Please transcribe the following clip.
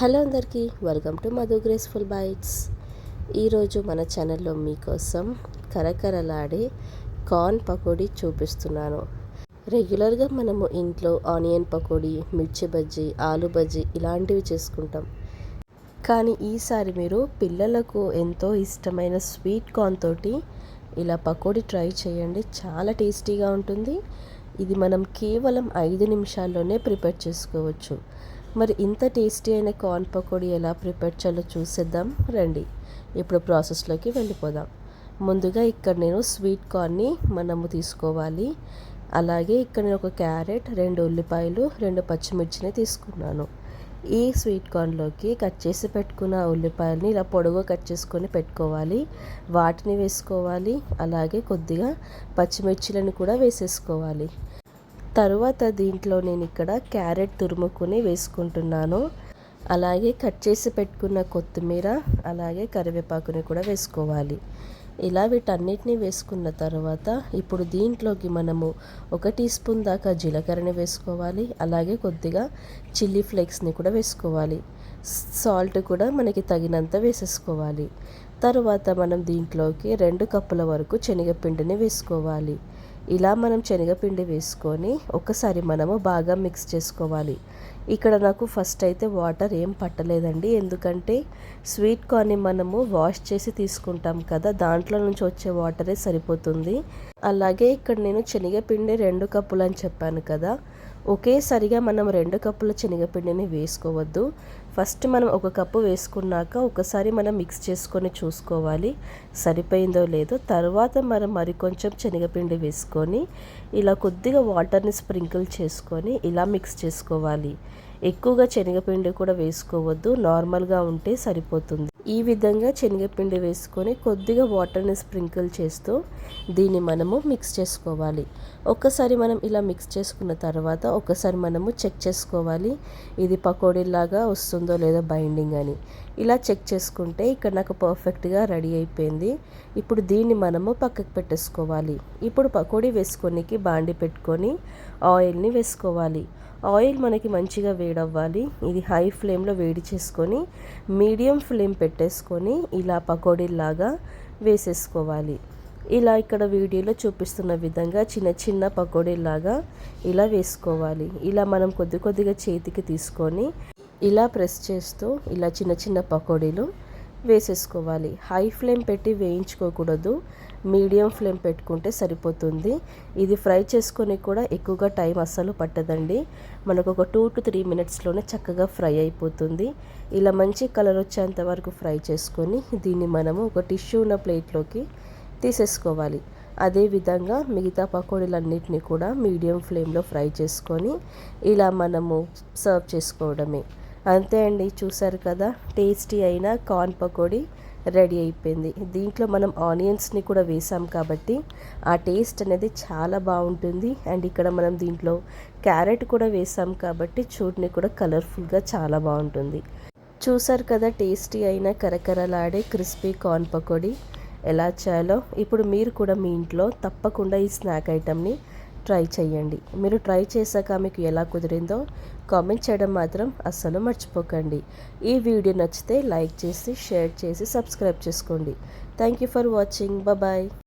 Hello అందరికీ, welcome to Madhu graceful bytes. ఈరోజు మన ఛానల్లో మీకోసం కరకరలాడే కార్న్ పకోడీ చూపిస్తున్నాను. రెగ్యులర్గా మనము ఇంట్లో ఆనియన్ పకోడీ, మిర్చి బజ్జీ, ఆలు బజ్జీ ఇలాంటివి చేసుకుంటాం. కానీ ఈసారి మీరు పిల్లలకు ఎంతో ఇష్టమైన స్వీట్ కార్న్ తోటి ఇలా పకోడీ ట్రై చేయండి. చాలా టేస్టీగా ఉంటుంది. ఇది మనం కేవలం 5 నిమిషాల్లోనే ప్రిపేర్ చేసుకోవచ్చు. మరి ఇంత టేస్టీ అయిన కార్న్ పకోడీ ఎలా ప్రిపేర్ చేయాలో చూసేద్దాం రండి. ఇప్పుడు ప్రాసెస్లోకి వెళ్ళిపోదాం. ముందుగా ఇక్కడ నేను స్వీట్ కార్న్ని మనము తీసుకోవాలి. అలాగే ఇక్కడ నేను ఒక క్యారెట్, 2 ఉల్లిపాయలు, 2 పచ్చిమిర్చిని తీసుకున్నాను. ఈ స్వీట్ కార్న్లోకి కట్ చేసి పెట్టుకున్న ఉల్లిపాయలని ఇలా పొడవుగా కట్ చేసుకొని పెట్టుకోవాలి. వాటిని వేసుకోవాలి. అలాగే కొద్దిగా పచ్చిమిర్చిలను కూడా వేసేసుకోవాలి. తరువాత దీంట్లో నేను ఇక్కడ క్యారెట్ తురుముకొని వేసుకుంటున్నాను. అలాగే కట్ చేసి పెట్టుకున్న కొత్తిమీర, అలాగే కరివేపాకుని కూడా వేసుకోవాలి. ఇలా వీటన్నిటిని వేసుకున్న తర్వాత ఇప్పుడు దీంట్లోకి మనము 1 టీ స్పూన్ దాకా జీలకర్రని వేసుకోవాలి. అలాగే కొద్దిగా చిల్లీ ఫ్లేక్స్ని కూడా వేసుకోవాలి. సాల్ట్ కూడా మనకి తగినంత వేసేసుకోవాలి. తరువాత మనం దీంట్లోకి 2 కప్పుల వరకు శనగపిండిని వేసుకోవాలి. ఇలా మనం శనగపిండి వేసుకొని ఒకసారి మనము బాగా మిక్స్ చేసుకోవాలి. ఇక్కడ నాకు ఫస్ట్ అయితే వాటర్ ఏం పట్టలేదండి, ఎందుకంటే స్వీట్ కార్న్ని మనము వాష్ చేసి తీసుకుంటాం కదా, దాంట్లో నుంచి వచ్చే వాటరే సరిపోతుంది. అలాగే ఇక్కడ నేను శనగపిండి 2 కప్పులు అని చెప్పాను కదా, ఒకేసారిగా మనం 2 కప్పుల శనగపిండిని వేసుకోవద్దు. ఫస్ట్ మనం 1 కప్పు వేసుకున్నాక ఒకసారి మనం మిక్స్ చేసుకొని చూసుకోవాలి సరిపోయిందో లేదో. తర్వాత మనం మరికొంచెం శనగపిండి వేసుకొని ఇలా కొద్దిగా వాటర్ని స్ప్రింకిల్ చేసుకొని ఇలా మిక్స్ చేసుకోవాలి. ఎక్కువగా శనగపిండి కూడా వేసుకోవద్దు, నార్మల్గా ఉంటే సరిపోతుంది. ఈ విధంగా శనగపిండి వేసుకొని కొద్దిగా వాటర్ని స్ప్రింకిల్ చేస్తూ దీన్ని మనము మిక్స్ చేసుకోవాలి. ఒక్కసారి మనం ఇలా మిక్స్ చేసుకున్న తర్వాత ఒకసారి మనము చెక్ చేసుకోవాలి ఇది పకోడీలాగా వస్తుందో లేదో బైండింగ్ అని. ఇలా చెక్ చేసుకుంటే ఇక్కడ నాకు పర్ఫెక్ట్గా రెడీ అయిపోయింది. ఇప్పుడు దీన్ని మనము పక్కకు పెట్టేసుకోవాలి. ఇప్పుడు పకోడీ వేసుకోనికి బాండి పెట్టుకొని ఆయిల్ని వేసుకోవాలి. ఆయిల్ మనకి మంచిగా వేడవ్వాలి. ఇది హై ఫ్లేమ్లో వేడి చేసుకొని మీడియం ఫ్లేమ్ పెట్టేసుకొని ఇలా పకోడీలాగా వేసేసుకోవాలి. ఇలా ఇక్కడ వీడియోలో చూపిస్తున్న విధంగా చిన్న చిన్న పకోడీలాగా ఇలా వేసుకోవాలి. ఇలా మనం కొద్దిగా చేతికి తీసుకొని ఇలా ప్రెస్ చేస్తూ ఇలా చిన్న చిన్న పకోడీలు వేసేసుకోవాలి. హై ఫ్లేమ్ పెట్టి వేయించుకోకూడదు, మీడియం ఫ్లేమ్ పెట్టుకుంటే సరిపోతుంది. ఇది ఫ్రై చేసుకొని కూడా ఎక్కువగా టైం అస్సలు పట్టదండి. మనకు ఒక 2 to 3 మినిట్స్లోనే చక్కగా ఫ్రై అయిపోతుంది. ఇలా మంచి కలర్ వచ్చేంత వరకు ఫ్రై చేసుకొని దీన్ని మనము ఒక టిష్యూ ఉన్న ప్లేట్లోకి తీసేసుకోవాలి. అదేవిధంగా మిగతా పకోడీలన్నిటిని కూడా మీడియం ఫ్లేమ్లో ఫ్రై చేసుకొని ఇలా మనము సర్వ్ చేసుకోవడమే. అంతే అండి, చూసారు కదా, టేస్టీ అయిన కార్న్ పకోడీ రెడీ అయిపోయింది. దీంట్లో మనం ఆనియన్స్ని కూడా వేసాం కాబట్టి ఆ టేస్ట్ అనేది చాలా బాగుంటుంది. అండ్ ఇక్కడ మనం దీంట్లో క్యారెట్ కూడా వేసాం కాబట్టి చూడని కూడా కలర్ఫుల్గా చాలా బాగుంటుంది. చూసారు కదా, టేస్టీ అయిన కరకరలాడే క్రిస్పీ కార్న్ పకోడీ ఎలా చేయాలో. ఇప్పుడు మీరు కూడా మీ ఇంట్లో తప్పకుండా ఈ స్నాక్ ఐటెంని ట్రై చేయండి. మీరు ట్రై చేశాక మీకు ఎలా కుదిరిందో కామెంట్ చేయడం మాత్రం అస్సలు మర్చిపోకండి. ఈ వీడియో నచ్చితే లైక్ చేసి, షేర్ చేసి, సబ్స్క్రైబ్ చేసుకోండి. Thank you for watching. Bye.